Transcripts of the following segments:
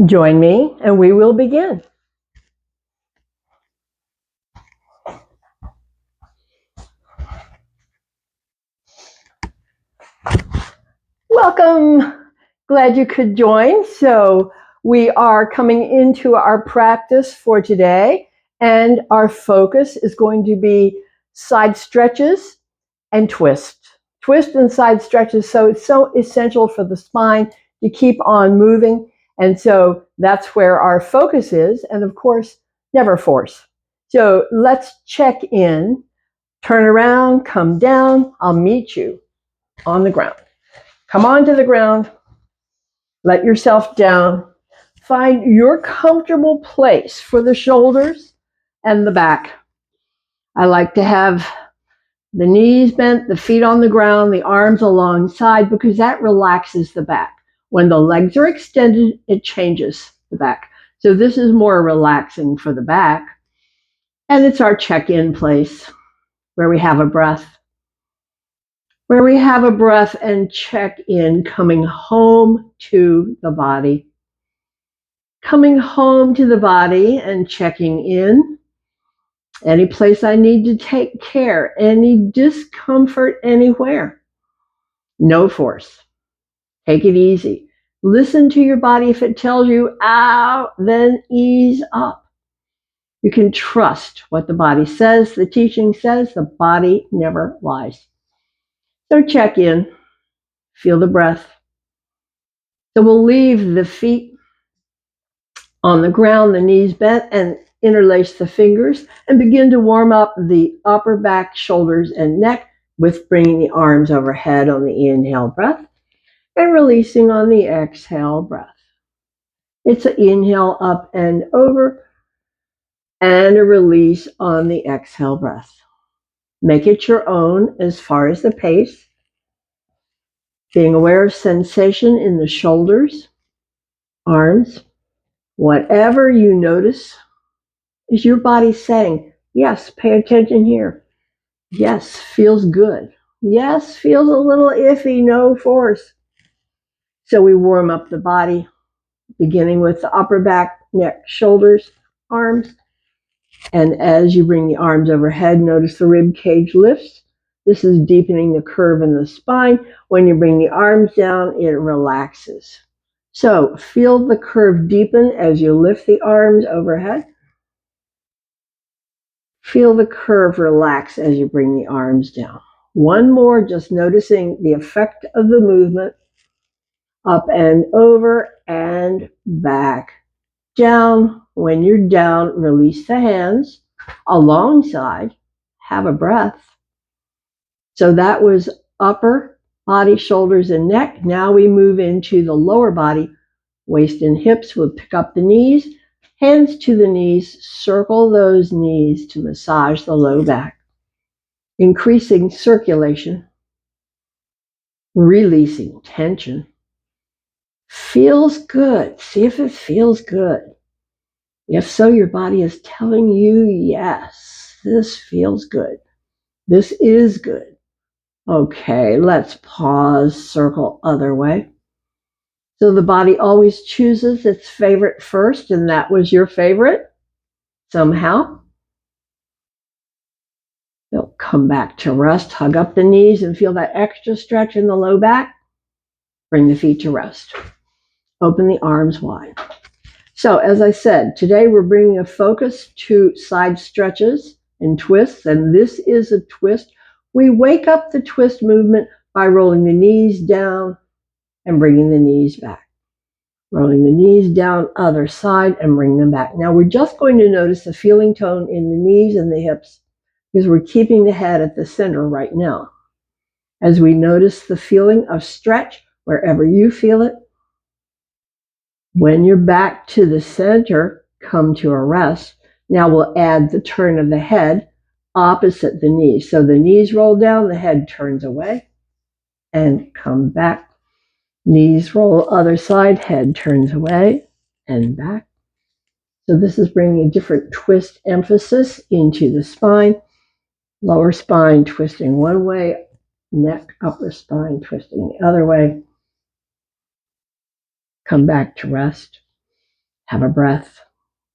Join me and we will begin. Welcome. Glad you could join. So we are coming into our practice for today, and our focus is going to be side stretches and twist. Twist and side stretches. So it's so essential for the spine to keep on moving. And so that's where our focus is. And of course, never force. So let's check in, turn around, come down. I'll meet you on the ground. Come onto the ground, let yourself down. Find your comfortable place for the shoulders and the back. I like to have the knees bent, the feet on the ground, the arms alongside, because that relaxes the back. When the legs are extended, it changes the back. So this is more relaxing for the back. And it's our check-in place where we have a breath. Where we have a breath and check in, coming home to the body. Coming home to the body and checking in. Any place I need to take care, any discomfort anywhere. No force. Take it easy. Listen to your body. If it tells you, ow, then ease up. You can trust what the body says. The teaching says the body never lies. So check in. Feel the breath. So we'll leave the feet on the ground, the knees bent, and interlace the fingers and begin to warm up the upper back, shoulders, and neck with bringing the arms overhead on the inhale breath and releasing on the exhale breath. It's an inhale up and over and a release on the exhale breath. Make it your own as far as the pace. Being aware of sensation in the shoulders, arms, whatever you notice. Is your body saying, yes, pay attention here. Yes, feels good. Yes, feels a little iffy, no force. So we warm up the body, beginning with the upper back, neck, shoulders, arms. And as you bring the arms overhead, notice the rib cage lifts. This is deepening the curve in the spine. When you bring the arms down, it relaxes. So feel the curve deepen as you lift the arms overhead. Feel the curve relax as you bring the arms down. One more, just noticing the effect of the movement. Up and over and back. Down. When you're down, release the hands. Alongside, have a breath. So that was upper body, shoulders, and neck. Now we move into the lower body, waist and hips. We'll pick up the knees. Hands to the knees, circle those knees to massage the low back, increasing circulation, releasing tension. Feels good. See if it feels good. If so, your body is telling you, yes, this feels good. This is good. Okay, let's pause, circle other way. So the body always chooses its favorite first, and that was your favorite somehow. They'll come back to rest, hug up the knees and feel that extra stretch in the low back. Bring the feet to rest. Open the arms wide. So as I said, today we're bringing a focus to side stretches and twists, and this is a twist. We wake up the twist movement by rolling the knees down and bringing the knees back. Rolling the knees down, other side, and bring them back. Now we're just going to notice the feeling tone in the knees and the hips because we're keeping the head at the center right now. As we notice the feeling of stretch wherever you feel it, when you're back to the center, come to a rest. Now we'll add the turn of the head opposite the knees. So the knees roll down, the head turns away, and come back. Knees roll other side, head turns away and back. So this is bringing a different twist emphasis into the spine. Lower spine twisting one way, neck, upper spine twisting the other way. Come back to rest. Have a breath.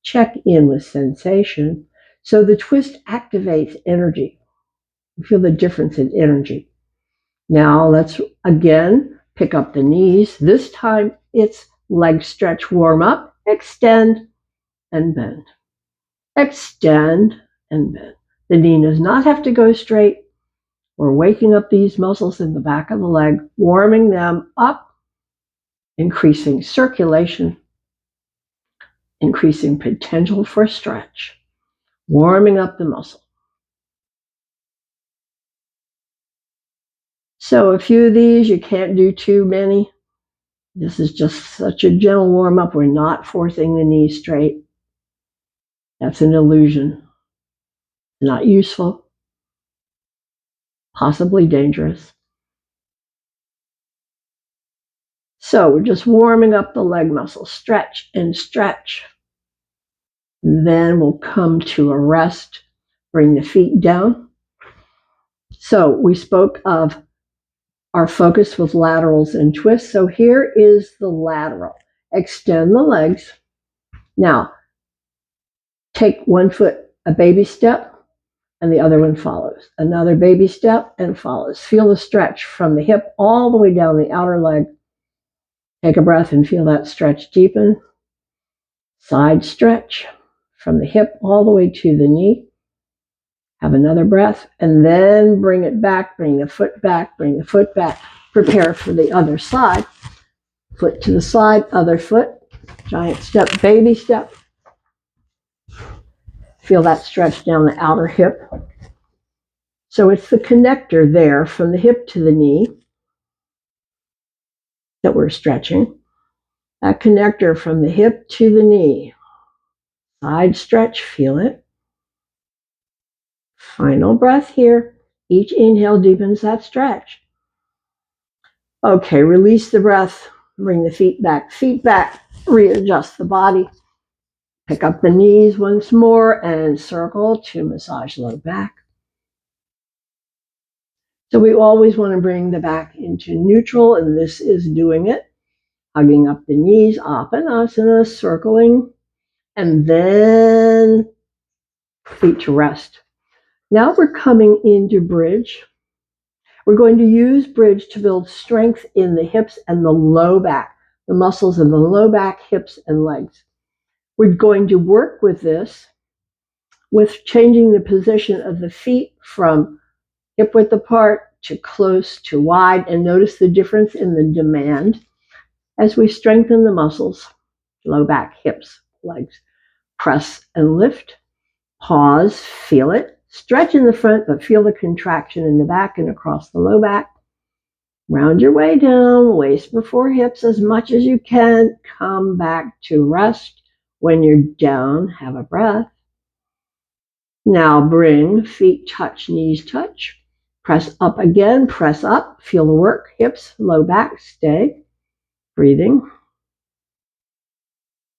Check in with sensation. So the twist activates energy. You feel the difference in energy. Now let's again pick up the knees. This time it's leg stretch, warm up, extend and bend. Extend and bend. The knee does not have to go straight. We're waking up these muscles in the back of the leg, warming them up, increasing circulation, increasing potential for stretch, warming up the muscle. So a few of these, you can't do too many. This is just such a gentle warm up. We're not forcing the knees straight. That's an illusion. Not useful. Possibly dangerous. So we're just warming up the leg muscle. Stretch and stretch. Then we'll come to a rest. Bring the feet down. So we spoke of our focus with laterals and twists. So here is the lateral. Extend the legs. Now, take one foot, a baby step, and the other one follows. Another baby step and follows. Feel the stretch from the hip all the way down the outer leg. Take a breath and feel that stretch deepen. Side stretch from the hip all the way to the knee. Have another breath, and then bring it back, bring the foot back, bring the foot back. Prepare for the other side. Foot to the side, other foot. Giant step, baby step. Feel that stretch down the outer hip. So it's the connector there from the hip to the knee that we're stretching. That connector from the hip to the knee. Side stretch, feel it. Final breath here. Each inhale deepens that stretch. Okay, release the breath. Bring the feet back, readjust the body. Pick up the knees once more and circle to massage low back. So we always want to bring the back into neutral, and this is doing it. Hugging up the knees, Apanasana, circling, and then feet to rest. Now we're coming into bridge. We're going to use bridge to build strength in the hips and the low back, the muscles in the low back, hips, and legs. We're going to work with this with changing the position of the feet from hip width apart to close to wide, and notice the difference in the demand as we strengthen the muscles, low back, hips, legs. Press and lift, pause, feel it. Stretch in the front, but feel the contraction in the back and across the low back. Round your way down, waist before hips as much as you can. Come back to rest. When you're down, have a breath. Now bring feet touch, knees touch. Press up again, press up. Feel the work, hips, low back, stay. Breathing.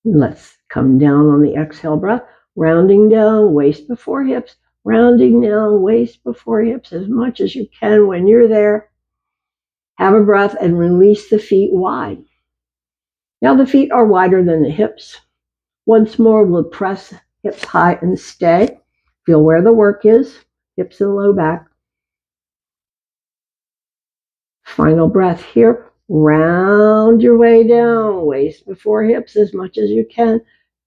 Let's come down on the exhale breath. Rounding down, waist before hips. Rounding down, waist before hips as much as you can. When you're there, have a breath and release the feet wide. Now the feet are wider than the hips. Once more, we'll press hips high and stay. Feel where the work is, hips and low back. Final breath here. Round your way down, waist before hips as much as you can.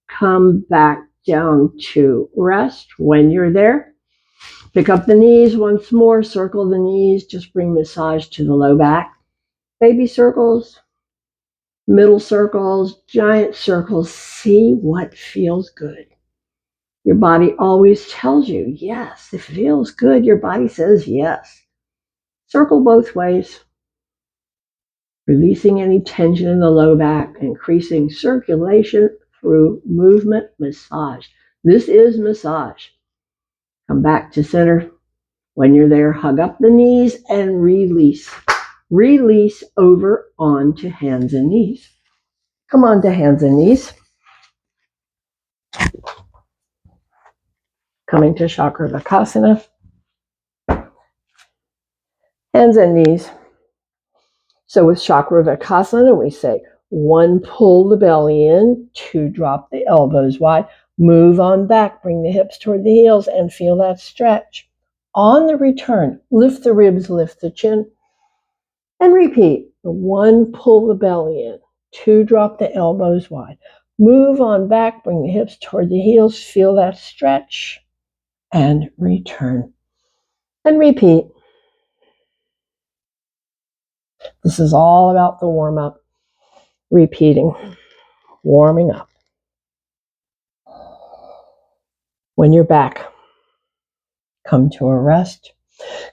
Come back down to rest. When you're there, pick up the knees once more, circle the knees, just bring massage to the low back. Baby circles, middle circles, giant circles. See what feels good. Your body always tells you, yes, it feels good. Your body says yes. Circle both ways. Releasing any tension in the low back, increasing circulation through movement, massage. This is massage. Come back to center. When you're there, hug up the knees and release. Release over onto hands and knees. Come on to hands and knees. Coming to Chakravarkasana. Hands and knees. So with Chakravarkasana, we say, 1, pull the belly in. 2, drop the elbows wide. Move on back, bring the hips toward the heels and feel that stretch. On the return, lift the ribs, lift the chin, and repeat. 1, pull the belly in. 2, drop the elbows wide. Move on back, bring the hips toward the heels, feel that stretch, and return. And repeat. This is all about the warm-up. Repeating, warming up. When you're back, come to a rest.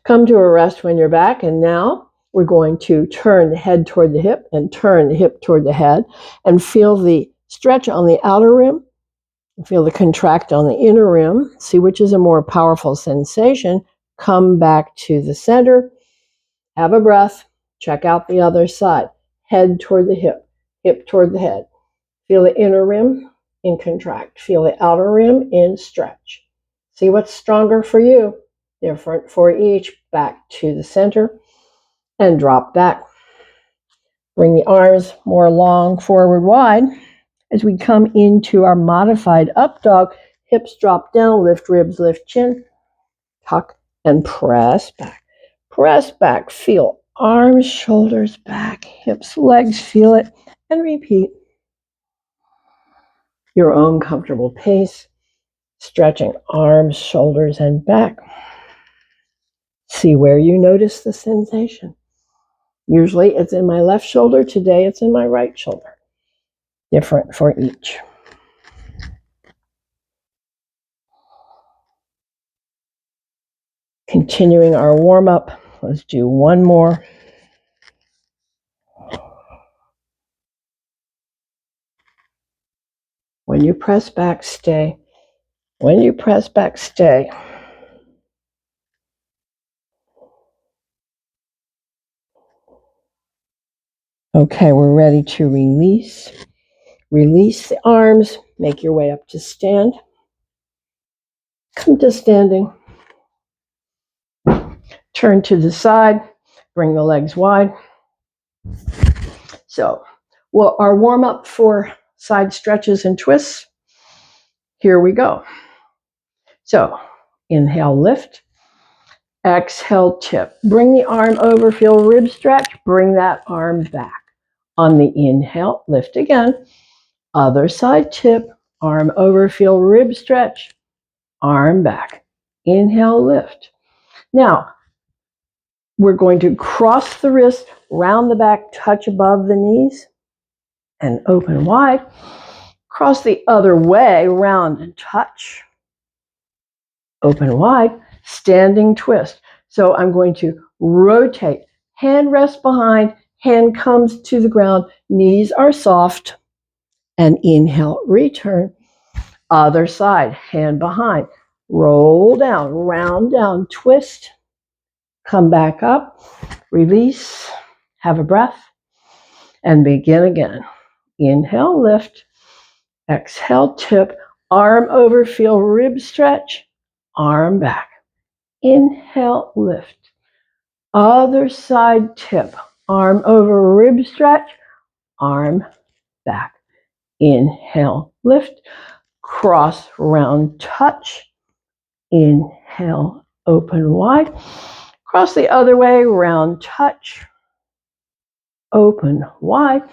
Come to a rest when you're back, and now we're going to turn the head toward the hip and turn the hip toward the head and feel the stretch on the outer rim. Feel the contract on the inner rim. See which is a more powerful sensation. Come back to the center. Have a breath. Check out the other side. Head toward the hip, hip toward the head. Feel the inner rim in contract. Feel the outer rim in stretch. See what's stronger for you. Different for each. Back to the center and drop back. Bring the arms more long, forward, wide. As we come into our modified up dog, hips drop down, lift ribs, lift chin, tuck and press back. Press back, feel arms, shoulders, back, hips, legs, feel it, and repeat. Your own comfortable pace, stretching arms, shoulders, and back. See where you notice the sensation. Usually it's in my left shoulder. Today it's in my right shoulder. Different for each. Continuing our warm-up. Let's do one more. When you press back, stay. When you press back, stay. Okay, we're ready to release. Release the arms. Make your way up to stand. Come to standing. Turn to the side. Bring the legs wide. So, well, our warm-up for side stretches and twists. Here we go. So, inhale, lift. Exhale, tip. Bring the arm over, feel rib stretch. Bring that arm back. On the inhale, lift again. Other side, tip. Arm over, feel rib stretch. Arm back. Inhale, lift. Now, we're going to cross the wrist, round the back, touch above the knees, and open wide. Cross the other way, round and touch. Open wide, standing twist. So I'm going to rotate. Hand rests behind, hand comes to the ground, knees are soft. And inhale, return. Other side, hand behind. Roll down, round down, twist. Come back up, release, have a breath, and begin again. Inhale, lift. Exhale, tip. Arm over, feel rib stretch. Arm back. Inhale, lift. Other side, tip. Arm over, rib stretch. Arm back. Inhale, lift. Cross, round, touch. Inhale, open wide. Cross the other way, round, touch. Open wide.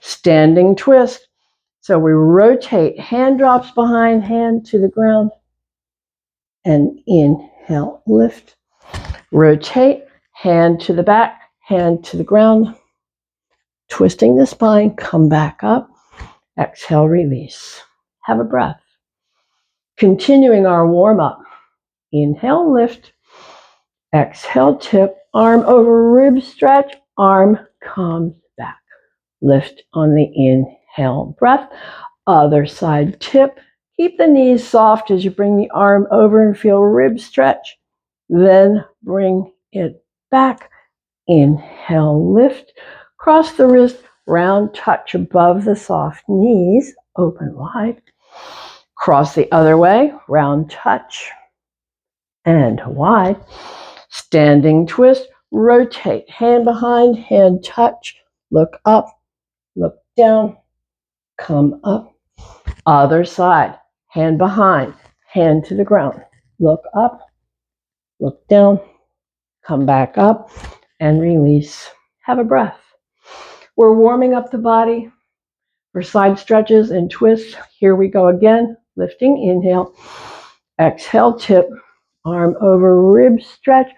Standing twist. So we rotate. Hand drops behind, hand to the ground. And inhale, lift. Rotate. Hand to the back, hand to the ground. Twisting the spine, come back up. Exhale, release. Have a breath. Continuing our warm-up. Inhale, lift. Exhale, tip. Arm over, rib stretch. Arm comes back. Lift on the inhale, breath. Other side, tip. Keep the knees soft as you bring the arm over and feel rib stretch. Then bring it back. Inhale, lift. Cross the wrist, round touch above the soft knees. Open wide. Cross the other way, round touch. And wide. Standing twist, rotate. Hand behind, hand touch. Look up, look down, come up. Other side, hand behind, hand to the ground. Look up, look down, come back up, and release. Have a breath. We're warming up the body for side stretches and twists. Here we go again. Lifting, inhale. Exhale, tip. Arm over rib stretch.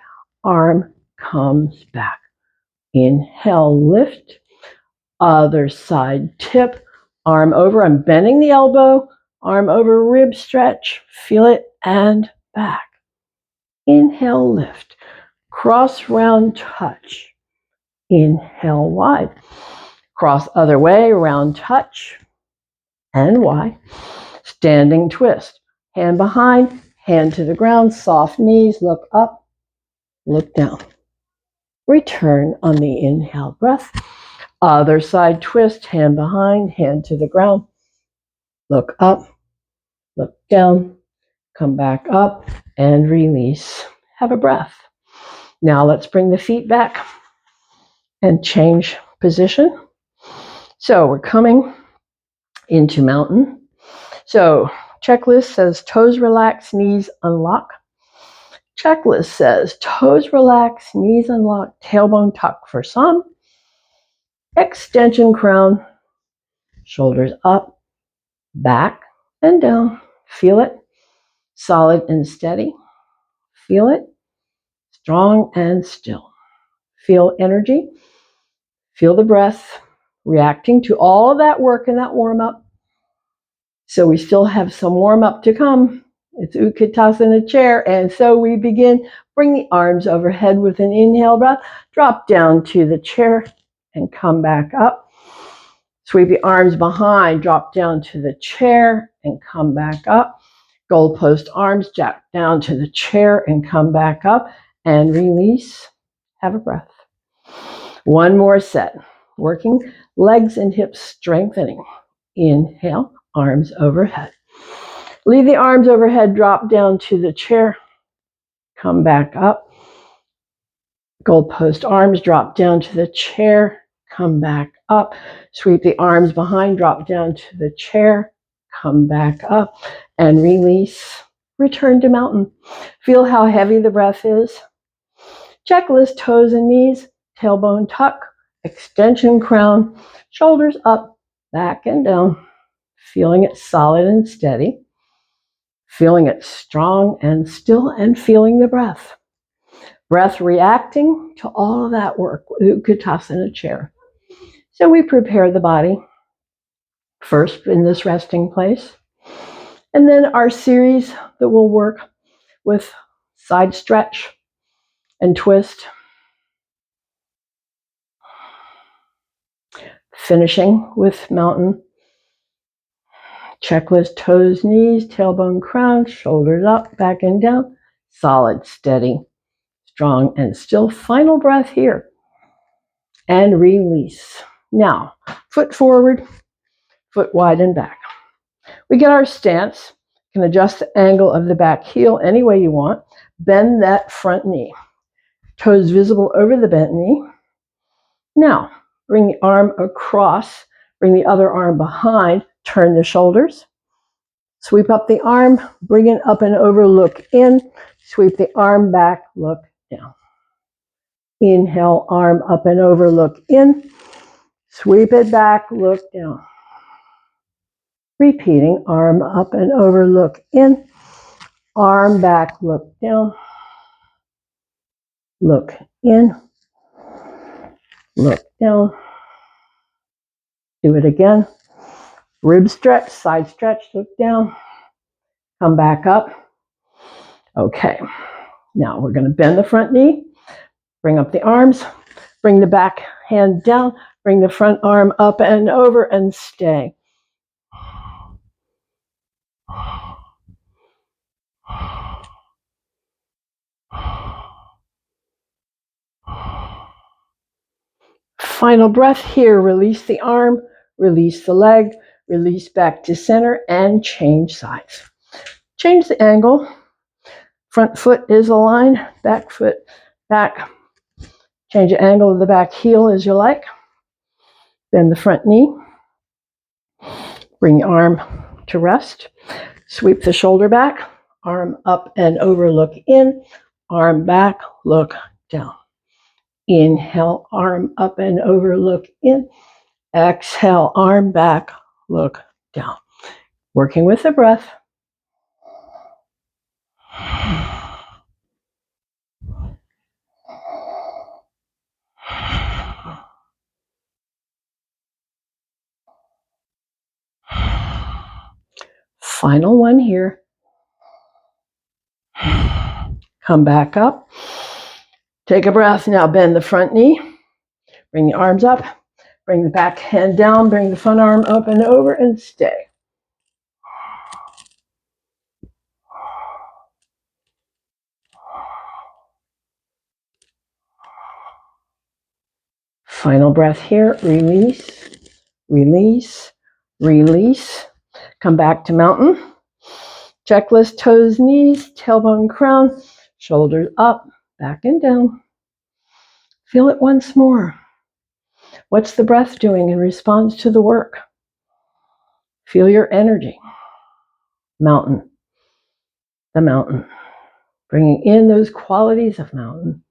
Arm comes back. Inhale, lift. Other side, tip. Arm over. I'm bending the elbow. Arm over rib stretch. Feel it and back. Inhale, lift. Cross round touch. Inhale, wide. Cross other way, round touch. And wide. Standing twist. Hand behind, hand to the ground, soft knees, look up, look down. Return on the inhale breath. Other side twist, hand behind, hand to the ground. Look up, look down, come back up, and release. Have a breath. Now let's bring the feet back and change position. So we're coming into mountain. So checklist says toes relax, knees unlock. Checklist says toes relax, knees unlock, tailbone tuck for some. Extension crown, shoulders up, back and down. Feel it, solid and steady. Feel it, strong and still. Feel energy, feel the breath, reacting to all of that work and that warm up. So we still have some warm up to come. It's Utkatasana chair, and so we begin. Bring the arms overhead with an inhale breath. Drop down to the chair and come back up. Sweep the arms behind, drop down to the chair and come back up. Goalpost arms, jack down to the chair and come back up and release. Have a breath. One more set. Working legs and hips strengthening. Inhale, arms overhead. Leave the arms overhead, drop down to the chair, come back up. Goalpost arms, drop down to the chair, come back up. Sweep the arms behind, drop down to the chair, come back up, and release. Return to mountain. Feel how heavy the breath is. Checklist, toes and knees, tailbone tuck, extension crown, shoulders up, back and down. Feeling it solid and steady. Feeling it strong and still, and feeling the breath. Breath reacting to all of that work with Utkatasana chair. So we prepare the body first in this resting place. And then our series that will work with side stretch and twist. Finishing with mountain. Checklist, toes, knees, tailbone, crown, shoulders up, back and down. Solid, steady, strong, and still. Final breath here. And release. Now, foot forward, foot wide and back. We get our stance. You can adjust the angle of the back heel any way you want. Bend that front knee. Toes visible over the bent knee. Now, bring the arm across. Bring the other arm behind. Turn the shoulders. Sweep up the arm. Bring it up and over. Look in. Sweep the arm back. Look down. Inhale, arm up and over. Look in. Sweep it back. Look down. Repeating, arm up and over, look in, arm back, look down, look in, look down. Do it again. Rib stretch, side stretch, look down, come back up. Okay, now we're going to bend the front knee, bring up the arms, bring the back hand down, bring the front arm up and over and stay. Final breath here. Release the arm, release the leg, release back to center, and change sides. Change the angle. Front foot is aligned, back foot back. Change the angle of the back heel as you like. Bend the front knee. Bring the arm to rest. Sweep the shoulder back. Arm up and over, look in. Arm back, look down. Inhale, arm up and over, look in. Exhale, arm back, look down. Working with the breath. Final one here. Come back up. Take a breath. Now bend the front knee. Bring the arms up. Bring the back hand down. Bring the front arm up and over and stay. Final breath here. Release, release, release. Come back to mountain. Checklist, toes, knees, tailbone, crown, shoulders up, back and down. Feel it once more. What's the breath doing in response to the work? Feel your energy. Mountain, the mountain. Bringing in those qualities of mountain.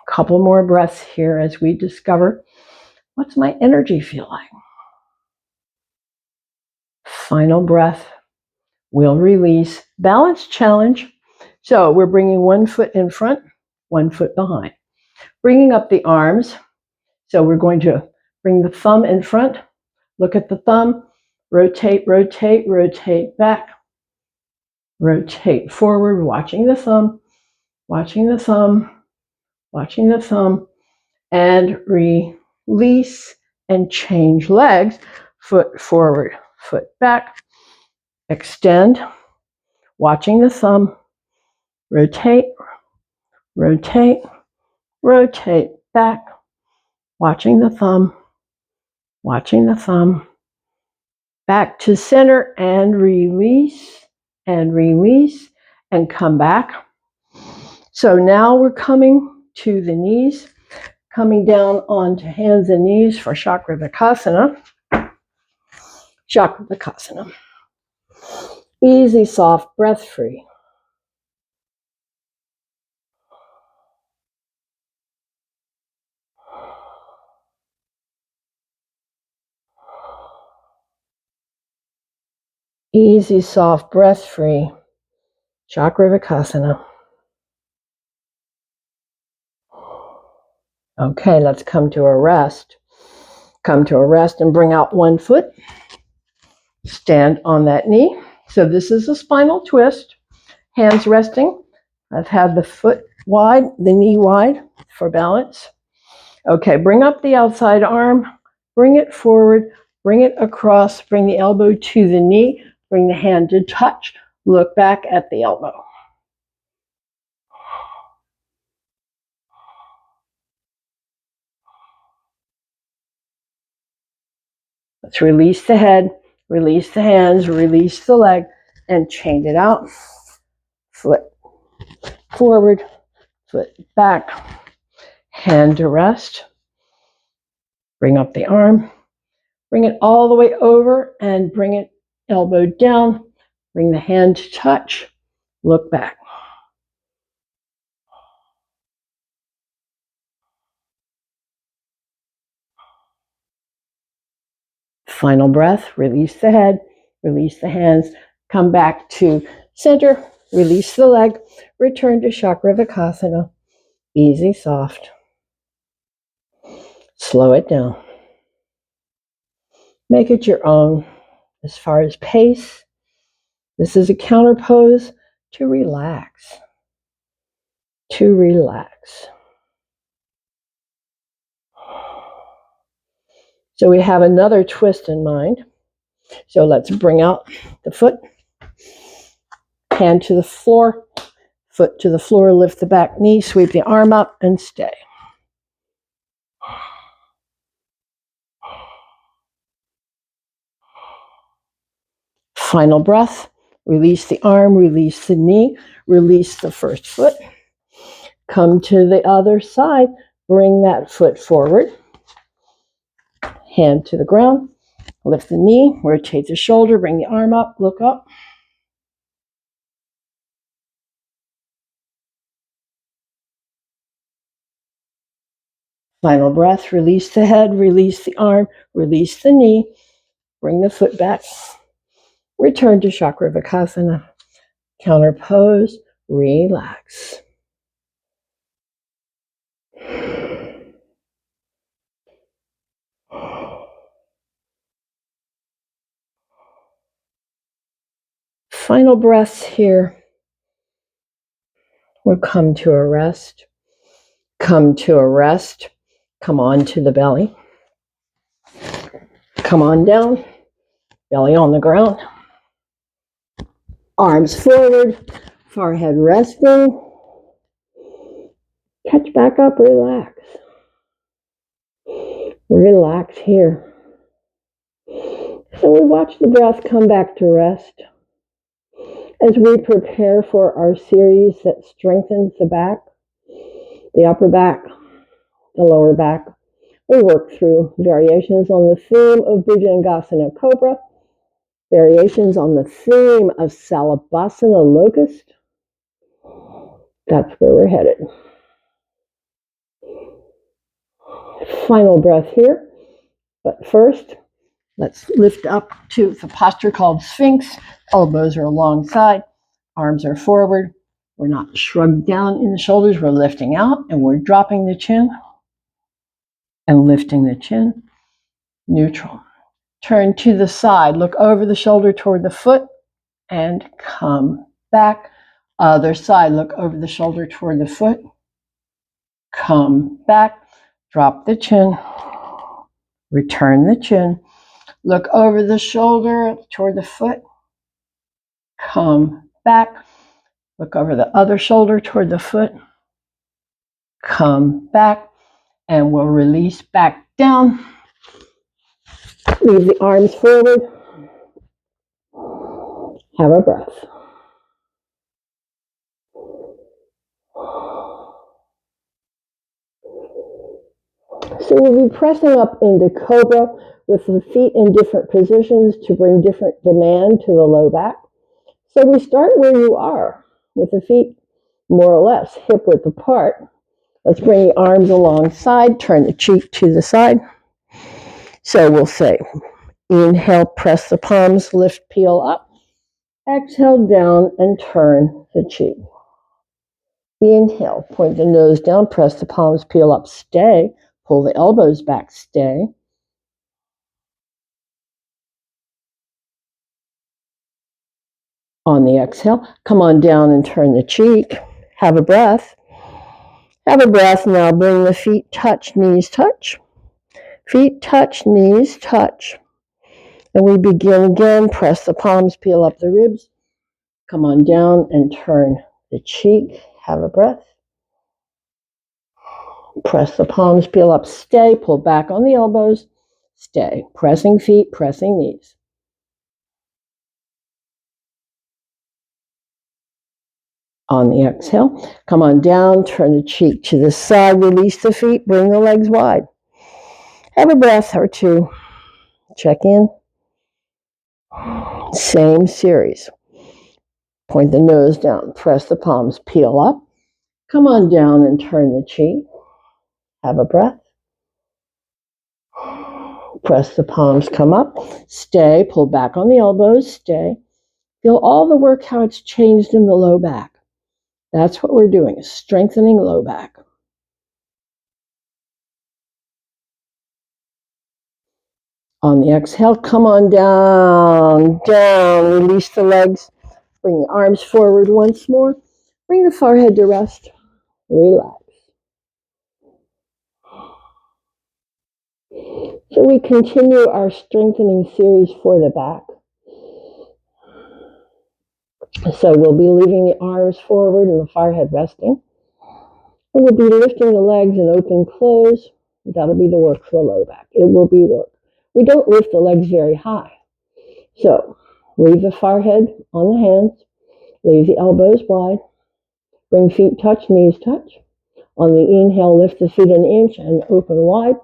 A couple more breaths here as we discover, what's my energy feel like? Final breath. We'll release. Balance challenge. So we're bringing one foot in front, one foot behind. Bringing up the arms. So we're going to bring the thumb in front. Look at the thumb. Rotate, rotate, rotate back. Rotate forward, watching the thumb, watching the thumb, watching the thumb. And release and change legs. Foot forward, foot back. Extend, watching the thumb. Rotate, rotate, rotate back. Watching the thumb, watching the thumb. Back to center and release and come back. So now we're coming to the knees, coming down onto hands and knees for Chakravarkasana. Chakravarkasana. Easy, soft, breath free. Easy, soft, breath free. Chakravarkasana. Okay, let's come to a rest. Come to a rest and bring out one foot. Stand on that knee. So this is a spinal twist. Hands resting. I've had the foot wide, the knee wide for balance. Okay, bring up the outside arm. Bring it forward. Bring it across. Bring the elbow to the knee. Bring the hand to touch. Look back at the elbow. Let's release the head, release the hands, release the leg, and chain it out. Foot forward, foot back, hand to rest. Bring up the arm, bring it all the way over and bring it elbow down. Bring the hand to touch, look back. Final breath, release the head, release the hands, come back to center, release the leg, return to Chakravarkasana. Easy, soft. Slow it down. Make it your own. As far as pace, this is a counter pose to relax. To relax. So we have another twist in mind. So let's bring out the foot, hand to the floor, foot to the floor, lift the back knee, sweep the arm up and stay. Final breath, release the arm, release the knee, release the first foot. Come to the other side, bring that foot forward, hand to the ground, Lift the knee, rotate the shoulder, bring the arm up, look up. Final breath, release the head, release the arm, release the knee, bring the foot back. Return to Chakravarkasana, counter pose, relax. Final breaths here. We'll come to a rest. Come to a rest. Come on to the belly. Come on down. Belly on the ground. Arms forward. Forehead resting. Catch back up. Relax. Relax here. So we watch the breath come back to rest as we prepare for our series that strengthens the back, the upper back, the lower back. We work through variations on the theme of Bhujangasana Cobra, variations on the theme of Salabhasana Locust. That's where we're headed. Final breath here. But first, let's lift up to the posture called Sphinx. Elbows are alongside, arms are forward. We're not shrugged down in the shoulders. We're lifting out and we're dropping the chin and lifting the chin. Neutral. Turn to the side. Look over the shoulder toward the foot and come back. Other side. Look over the shoulder toward the foot. Come back. Drop the chin. Return the chin. Look over the shoulder toward the foot. Come back. Look over the other shoulder toward the foot. Come back. And we'll release back down. Leave the arms forward. Have a breath. So we'll be pressing up into Cobra with the feet in different positions to bring different demand to the low back. So we start where you are, with the feet more or less hip width apart. Let's bring the arms alongside, turn the cheek to the side. So we'll say, inhale, press the palms, lift, peel up. Exhale down and turn the cheek. Inhale, point the nose down, press the palms, peel up, stay. Pull the elbows back, stay. On the exhale, come on down and turn the cheek. Have a breath. Have a breath. Now bring the feet touch, knees touch. Feet touch, knees touch. And we begin again. Press the palms, peel up the ribs. Come on down and turn the cheek. Have a breath. Press the palms, peel up, stay. Pull back on the elbows, stay. Pressing feet, pressing knees. On the exhale, come on down, turn the cheek to the side, release the feet, bring the legs wide. Have a breath or two. Check in. Same series. Point the nose down, press the palms, peel up. Come on down and turn the cheek. Have a breath. Press the palms, come up. Stay, pull back on the elbows, stay. Feel all the work, how it's changed in the low back. That's what we're doing, is strengthening low back. On the exhale, come on down, down, release the legs. Bring the arms forward once more. Bring the forehead to rest. Relax. So we continue our strengthening series for the back. So we'll be leaving the arms forward and the forehead resting. And we'll be lifting the legs and open, close. That'll be the work for the low back. It will be work. We don't lift the legs very high. So leave the forehead on the hands. Leave the elbows wide. Bring feet touch, knees touch. On the inhale, lift the feet an inch and open wide.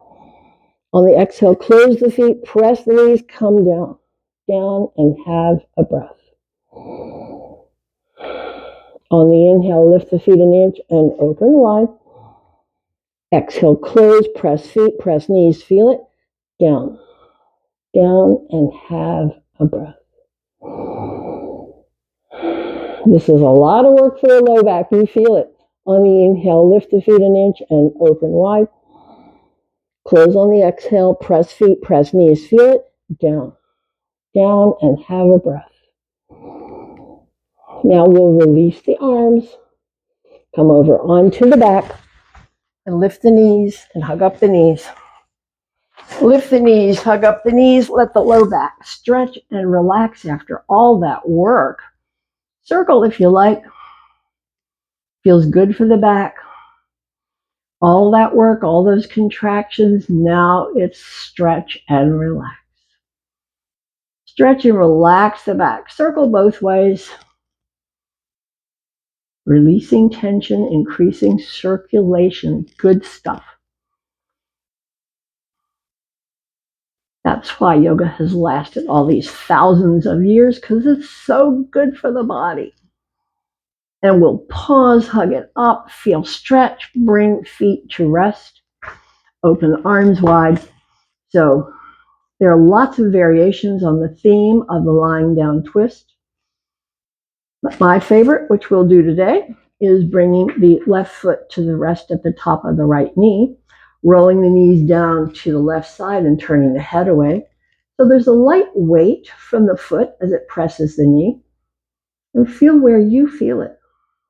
On the exhale, close the feet, press the knees, come down, down, and have a breath. On the inhale, lift the feet an inch and open wide. Exhale, close, press feet, press knees, feel it, down, down, and have a breath. This is a lot of work for the low back. You feel it. On the inhale, lift the feet an inch and open wide. Close on the exhale, press feet, press knees, feel it, down, down, and have a breath. Now we'll release the arms, come over onto the back, and lift the knees and hug up the knees. Lift the knees, hug up the knees, let the low back stretch and relax after all that work. Circle if you like. Feels good for the back. All that work, all those contractions, now it's stretch and relax. Stretch and relax the back. Circle both ways. Releasing tension, increasing circulation. Good stuff. That's why yoga has lasted all these thousands of years, because it's so good for the body. And we'll pause, hug it up, feel stretch, bring feet to rest, open arms wide. So there are lots of variations on the theme of the lying down twist. But my favorite, which we'll do today, is bringing the left foot to the rest at the top of the right knee, rolling the knees down to the left side and turning the head away. So there's a light weight from the foot as it presses the knee. And feel where you feel it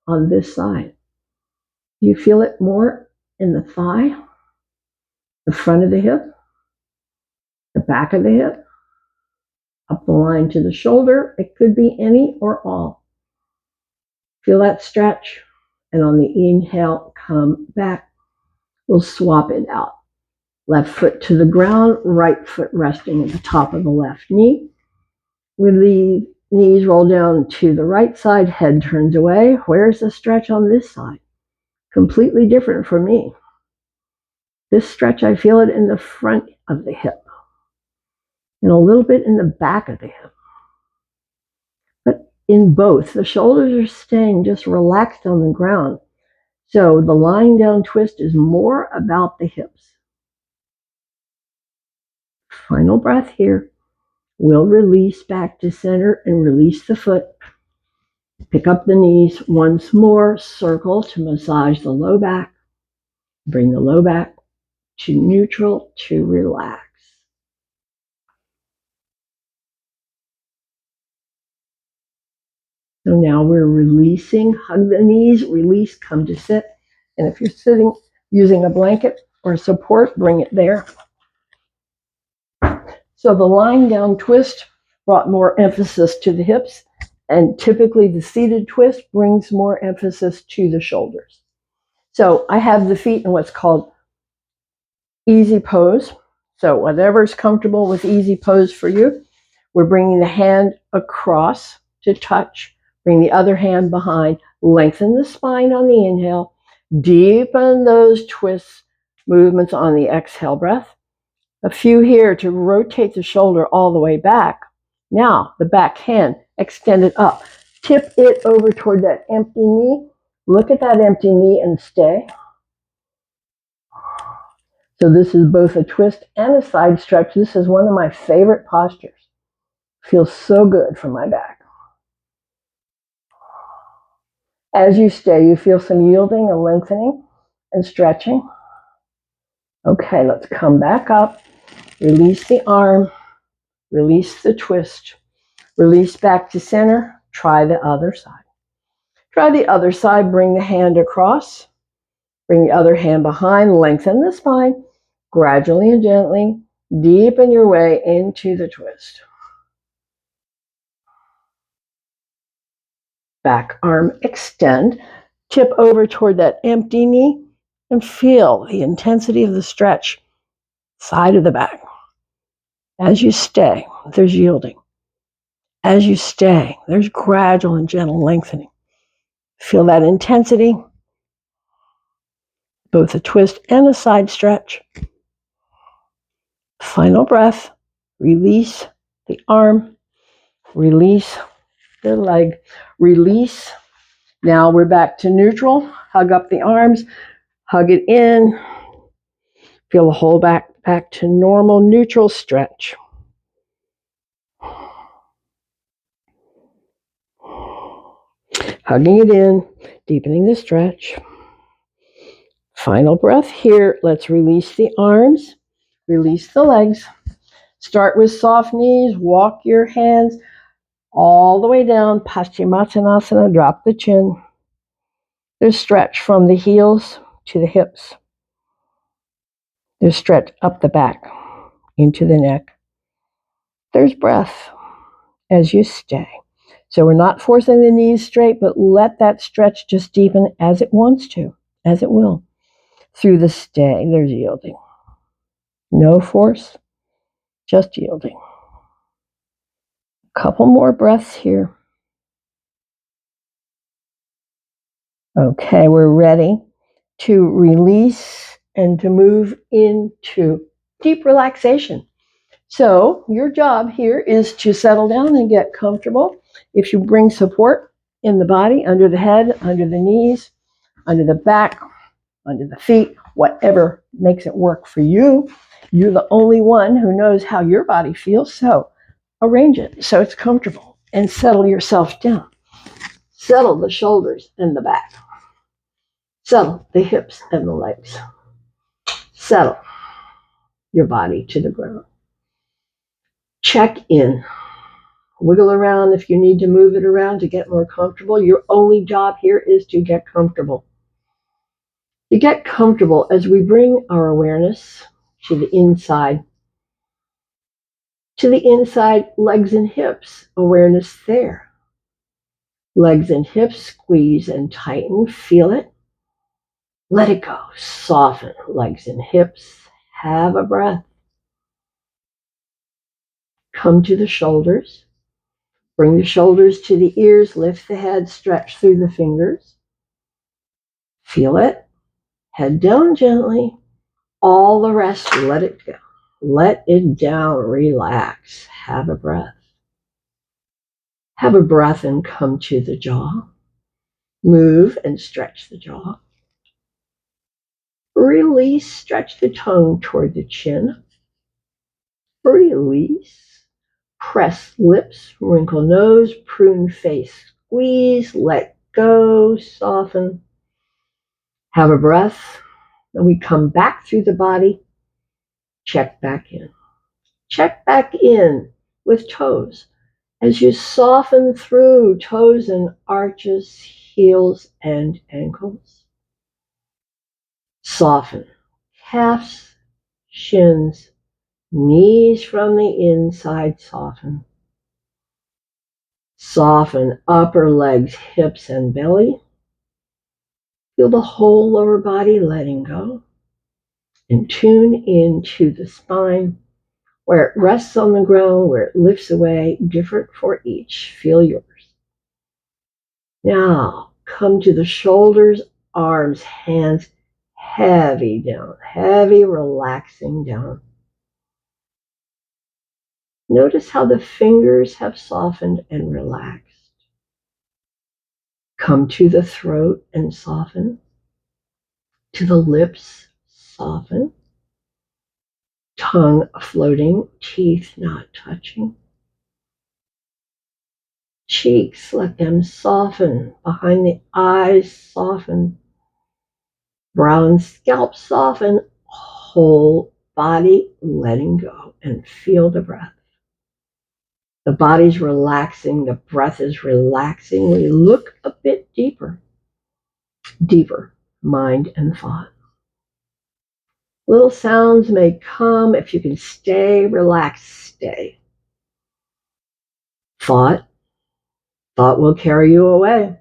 on this side. Do you feel it more in the thigh, the front of the hip, the back of the hip, up the line to the shoulder? It could be any or all. Feel that stretch. And on the inhale, come back. We'll swap it out. Left foot to the ground, right foot resting at the top of the left knee. We leave knees roll down to the right side, head turns away. Where's the stretch on this side? Completely different for me. This stretch, I feel it in the front of the hip and a little bit in the back of the hip. But in both, the shoulders are staying just relaxed on the ground. So the lying down twist is more about the hips. Final breath here. We'll release back to center and release the foot. Pick up the knees once more, circle to massage the low back. Bring the low back to neutral to relax. So now we're releasing, hug the knees, release, come to sit. And if you're sitting using a blanket or support, bring it there. So the lying down twist brought more emphasis to the hips, and typically the seated twist brings more emphasis to the shoulders. So I have the feet in what's called easy pose. So whatever's comfortable with easy pose for you. We're bringing the hand across to touch. Bring the other hand behind. Lengthen the spine on the inhale. Deepen those twists, movements on the exhale breath. A few here to rotate the shoulder all the way back. Now the back hand, extend it up. Tip it over toward that empty knee. Look at that empty knee and stay. So this is both a twist and a side stretch. This is one of my favorite postures. Feels so good for my back. As you stay, you feel some yielding, a lengthening, and stretching. Okay, let's come back up. Release the arm. Release the twist. Release back to center. Try the other side. Try the other side. Bring the hand across. Bring the other hand behind. Lengthen the spine. Gradually and gently deepen your way into the twist. Back arm extend. Tip over toward that empty knee and feel the intensity of the stretch. Side of the back. As you stay, there's yielding. As you stay, there's gradual and gentle lengthening. Feel that intensity, both a twist and a side stretch. Final breath. Release the arm. Release the leg. Release. Now we're back to neutral. Hug up the arms. Hug it in. Feel the whole back to normal neutral stretch. Hugging it in, deepening the stretch. Final breath here. Let's release the arms, release the legs. Start with soft knees. Walk your hands all the way down. Paschimottanasana, drop the chin. There's stretch from the heels to the hips. There's stretch up the back into the neck. There's breath as you stay. So we're not forcing the knees straight, but let that stretch just deepen as it wants to, as it will. Through the stay, there's yielding. No force, just yielding. A couple more breaths here. Okay, we're ready to release and to move into deep relaxation. So your job here is to settle down and get comfortable. If you bring support in the body, under the head, under the knees, under the back, under the feet, whatever makes it work for you. You're the only one who knows how your body feels, so arrange it so it's comfortable and settle yourself down. Settle the shoulders and the back. Settle the hips and the legs. Settle your body to the ground. Check in. Wiggle around if you need to move it around to get more comfortable. Your only job here is to get comfortable. To get comfortable as we bring our awareness to the inside. To the inside, legs and hips, awareness there. Legs and hips, squeeze and tighten, feel it. Let it go, soften legs and hips, have a breath. Come to the shoulders. Bring the shoulders to the ears, lift the head, stretch through the fingers. Feel it. Head down gently. All the rest, let it go. Let it down, relax, have a breath. Have a breath and come to the jaw. Move and stretch the jaw. Release, stretch the tongue toward the chin. Release, press lips, wrinkle nose, prune face, squeeze, let go, soften. Have a breath. Then we come back through the body. Check back in. Check back in with toes. As you soften through toes and arches, heels and ankles. Soften calves, shins, knees from the inside, soften. Soften upper legs, hips and belly. Feel the whole lower body letting go. And tune into the spine, where it rests on the ground, where it lifts away, different for each. Feel yours. Now, come to the shoulders, arms, hands, heavy down, heavy, relaxing down. Notice how the fingers have softened and relaxed. Come to the throat and soften. To the lips, soften. Tongue floating, teeth not touching. Cheeks, let them soften. Behind the eyes, soften. Brow and scalp, soften. Whole body letting go, and feel the breath. The body's relaxing, the breath is relaxing. We look a bit deeper, mind and thought. Little sounds may come. If you can stay relaxed, stay. Thought will carry you away.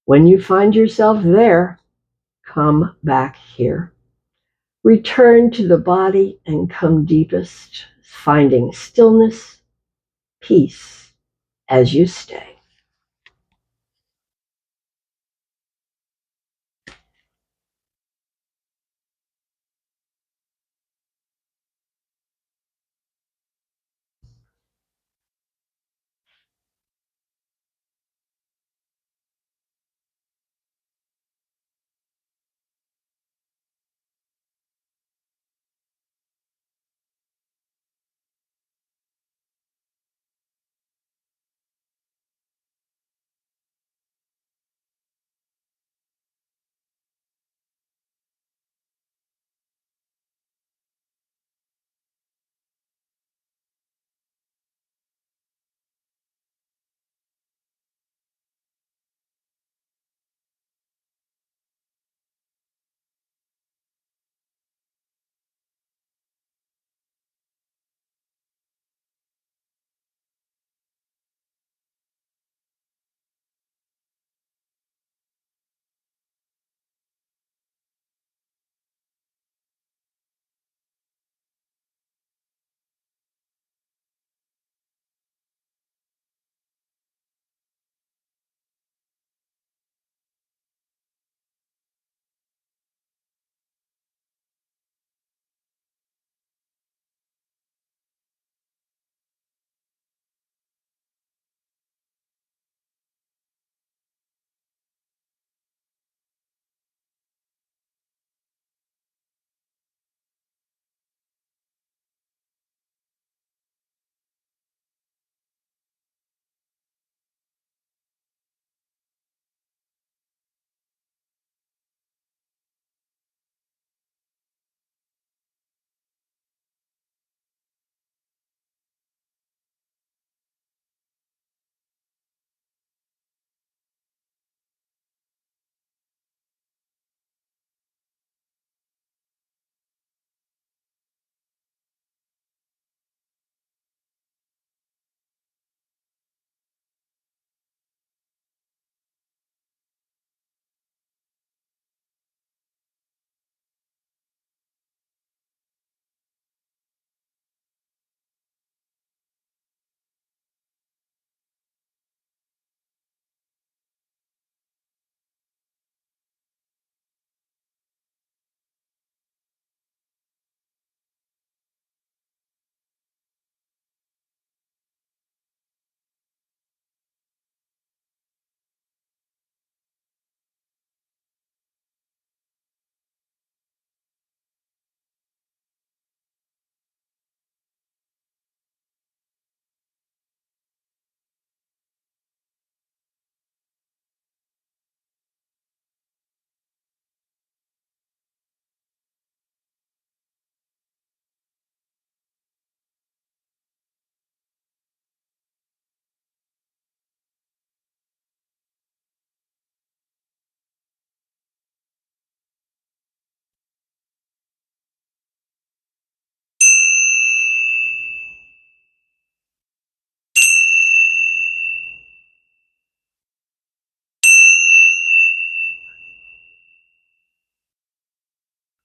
When you find yourself there, come back here. Return to the body and come deepest, finding stillness, peace as you stay.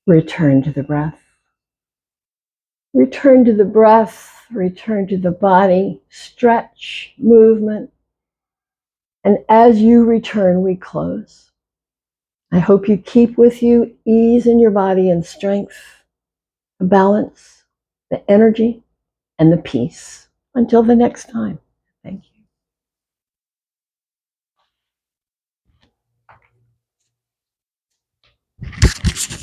Return to the breath. Return to the breath. Return to the body. Stretch, movement. And as you return, we close. I hope you keep with you ease in your body and strength, the balance, the energy, and the peace. Until the next time. Thank you.